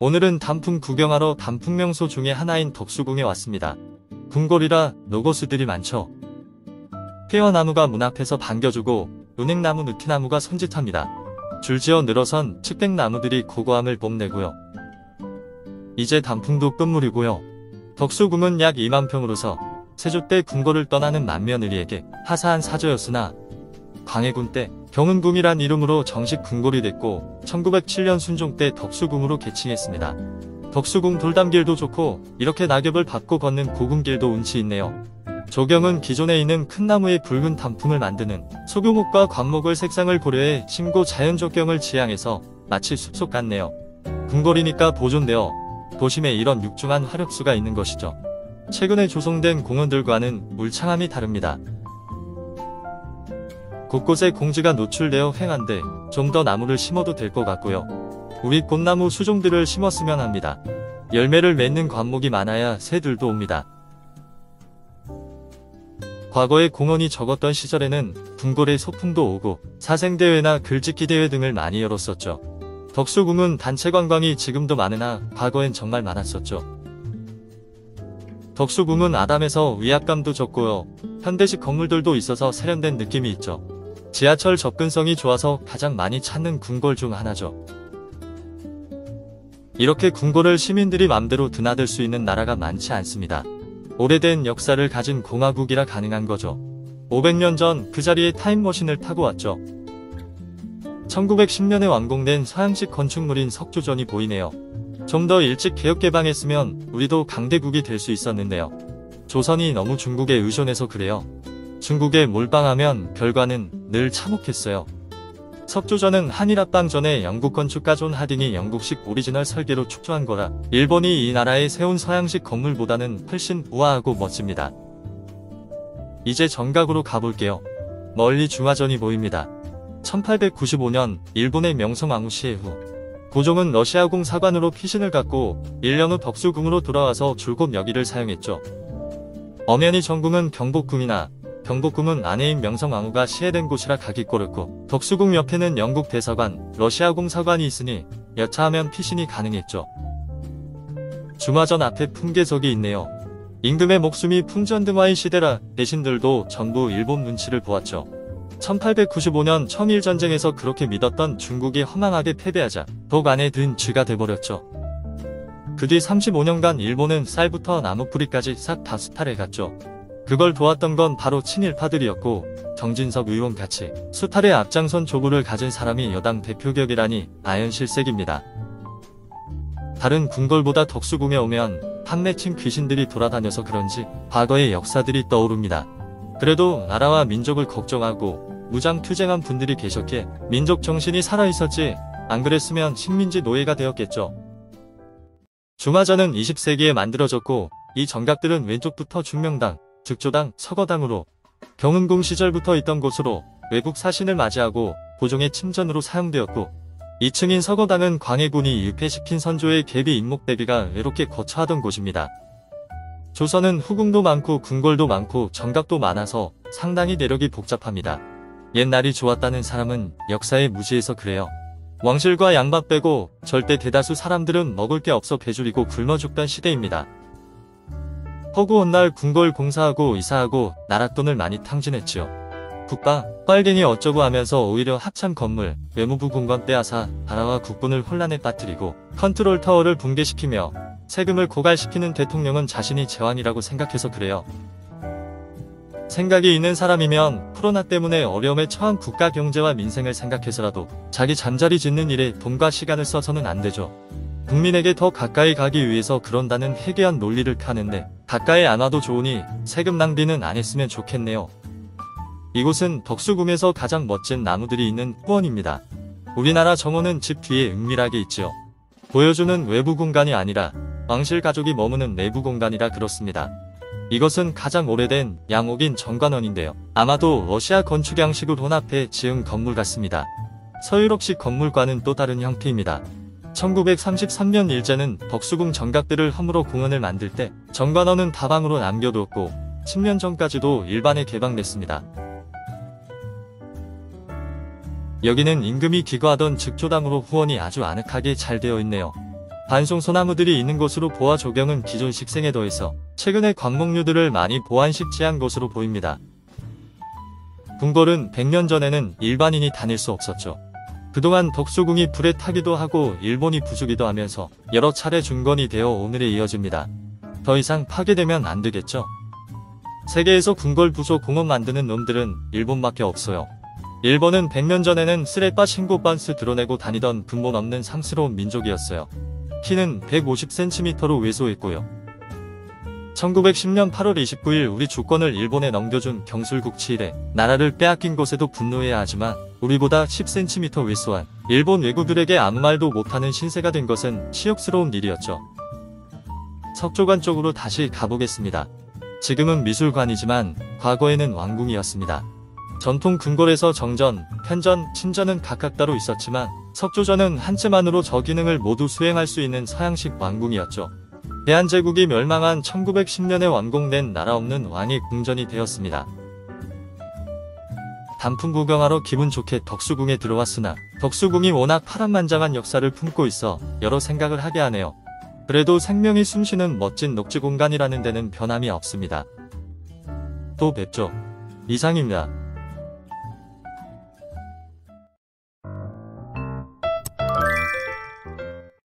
오늘은 단풍 구경하러 단풍 명소 중에 하나인 덕수궁에 왔습니다. 궁궐이라 노고수들이 많죠. 폐허나무가 문 앞에서 반겨주고 은행나무 느티나무가 손짓합니다. 줄지어 늘어선 측백나무들이 고고함을 뽐내고요. 이제 단풍도 끝물이고요. 덕수궁은 약 2만 평으로서 세조 때 궁궐을 떠나는 맏며느리에게 하사한 사저였으나 광해군 때 경은궁이란 이름으로 정식 궁궐이 됐고 1907년 순종 때 덕수궁으로 개칭했습니다. 덕수궁 돌담길도 좋고 이렇게 낙엽을 밟고 걷는 고궁길도 운치 있네요. 조경은 기존에 있는 큰 나무의 붉은 단풍을 만드는 소교목과 관목을 색상을 고려해 심고 자연조경을 지향해서 마치 숲속 같네요. 궁궐이니까 보존되어 도심에 이런 육중한 화력수가 있는 것이죠. 최근에 조성된 공원들과는 물창함이 다릅니다. 곳곳에 공지가 노출되어 휑한데 좀 더 나무를 심어도 될 것 같고요. 우리 꽃나무 수종들을 심었으면 합니다. 열매를 맺는 관목이 많아야 새들도 옵니다. 과거에 공원이 적었던 시절에는 궁궐에 소풍도 오고 사생대회나 글짓기 대회 등을 많이 열었었죠. 덕수궁은 단체 관광이 지금도 많으나 과거엔 정말 많았었죠. 덕수궁은 아담해서 위압감도 적고요. 현대식 건물들도 있어서 세련된 느낌이 있죠. 지하철 접근성이 좋아서 가장 많이 찾는 궁궐 중 하나죠. 이렇게 궁궐을 시민들이 맘대로 드나들 수 있는 나라가 많지 않습니다. 오래된 역사를 가진 공화국이라 가능한 거죠. 500년 전 그 자리에 타임머신을 타고 왔죠. 1910년에 완공된 서양식 건축물인 석조전이 보이네요. 좀 더 일찍 개혁 개방했으면 우리도 강대국이 될 수 있었는데요. 조선이 너무 중국에 의존해서 그래요. 중국에 몰빵하면 결과는 늘 참혹했어요. 석조전은 한일합방 전에 영국 건축가 존 하딩이 영국식 오리지널 설계로 축조한 거라 일본이 이 나라에 세운 서양식 건물보다는 훨씬 우아하고 멋집니다. 이제 정각으로 가볼게요. 멀리 중화전이 보입니다. 1895년 일본의 명성황후 시해 후 고종은 러시아궁 사관으로 피신을 갖고 1년 후 덕수궁으로 돌아와서 줄곧 여기를 사용했죠. 엄연히 전궁은 경복궁이나 경복궁은 아내인 명성황후가 시해된 곳이라 가기 꼬렸고 덕수궁 옆에는 영국 대사관, 러시아궁 사관이 있으니 여차하면 피신이 가능했죠. 중화전 앞에 풍계석이 있네요. 임금의 목숨이 풍전등화의 시대라 대신들도 전부 일본 눈치를 보았죠. 1895년 청일전쟁에서 그렇게 믿었던 중국이 허망하게 패배하자 독 안에 든 쥐가 돼버렸죠. 그 뒤 35년간 일본은 쌀부터 나무뿌리까지 싹 다 수탈해갔죠. 그걸 도왔던 건 바로 친일파들이었고 정진석 의원같이 수탈에 앞장선 조구를 가진 사람이 여당 대표격이라니 아연실색입니다. 다른 궁궐보다 덕수궁에 오면 판매친 귀신들이 돌아다녀서 그런지 과거의 역사들이 떠오릅니다. 그래도 나라와 민족을 걱정하고 무장투쟁한 분들이 계셨기에 민족 정신이 살아있었지 안 그랬으면 식민지 노예가 되었겠죠. 중화전은 20세기에 만들어졌고 이 정각들은 왼쪽부터 중명당, 즉조당, 서거당으로 경은궁 시절부터 있던 곳으로 외국 사신을 맞이하고 고종의 침전으로 사용되었고 2층인 서거당은 광해군이 유폐시킨 선조의 계비 임목 대비가 외롭게 거처하던 곳입니다. 조선은 후궁도 많고 궁궐도 많고 정각도 많아서 상당히 내력이 복잡합니다. 옛날이 좋았다는 사람은 역사에 무지해서 그래요. 왕실과 양반 빼고 절대 대다수 사람들은 먹을 게 없어 배줄이고 굶어 죽던 시대입니다. 허구 온 날 궁궐 공사하고 이사하고 나랏돈을 많이 탕진했지요. 국가, 빨갱이 어쩌고 하면서 오히려 합참 건물, 외무부 공관 빼앗아 나라와 국군을 혼란에 빠뜨리고 컨트롤 타워를 붕괴시키며 세금을 고갈시키는 대통령은 자신이 제왕이라고 생각해서 그래요. 생각이 있는 사람이면 코로나 때문에 어려움에 처한 국가 경제와 민생을 생각해서라도 자기 잠자리 짓는 일에 돈과 시간을 써서는 안 되죠. 국민에게 더 가까이 가기 위해서 그런다는 해괴한 논리를 펴는데 가까이 안 와도 좋으니 세금 낭비는 안 했으면 좋겠네요. 이곳은 덕수궁에서 가장 멋진 나무들이 있는 후원입니다. 우리나라 정원은 집 뒤에 은밀하게 있지요. 보여주는 외부 공간이 아니라 왕실 가족이 머무는 내부 공간이라 그렇습니다. 이것은 가장 오래된 양옥인 정관원인데요. 아마도 러시아 건축 양식을 혼합해 지은 건물 같습니다. 서유럽식 건물과는 또 다른 형태입니다. 1933년 일제는 덕수궁 정각들을 허물어 공원을 만들 때 정관원은 다방으로 남겨두었고 10년 전까지도 일반에 개방됐습니다. 여기는 임금이 기거하던 즉조당으로 후원이 아주 아늑하게 잘 되어 있네요. 반송 소나무들이 있는 곳으로 보아 조경은 기존 식생에 더해서 최근에 광목류들을 많이 보완식지한 것으로 보입니다. 궁궐은 100년 전에는 일반인이 다닐 수 없었죠. 그동안 덕수궁이 불에 타기도 하고 일본이 부수기도 하면서 여러 차례 중건이 되어 오늘에 이어집니다. 더 이상 파괴되면 안 되겠죠. 세계에서 궁궐 부조 공업 만드는 놈들은 일본밖에 없어요. 일본은 100년 전에는 쓰레빠 신고반스 드러내고 다니던 근본 없는 상스러운 민족이었어요. 키는 150cm로 왜소했고요. 1910년 8월 29일 우리 주권을 일본에 넘겨준 경술국 치1에 나라를 빼앗긴 것에도 분노해야 하지만 우리보다 10cm 왜소한 일본 왜구들에게 아무 말도 못하는 신세가 된 것은 치욕스러운 일이었죠. 석조관 쪽으로 다시 가보겠습니다. 지금은 미술관이지만 과거에는 왕궁이었습니다. 전통 궁궐에서 정전, 편전, 친전은 각각 따로 있었지만 석조전은 한 채만으로 저 기능을 모두 수행할 수 있는 서양식 왕궁이었죠. 대한제국이 멸망한 1910년에 완공된 나라 없는 왕의 궁전이 되었습니다. 단풍 구경하러 기분 좋게 덕수궁에 들어왔으나 덕수궁이 워낙 파란만장한 역사를 품고 있어 여러 생각을 하게 하네요. 그래도 생명이 숨쉬는 멋진 녹지 공간이라는 데는 변함이 없습니다. 또 뵙죠. 이상입니다.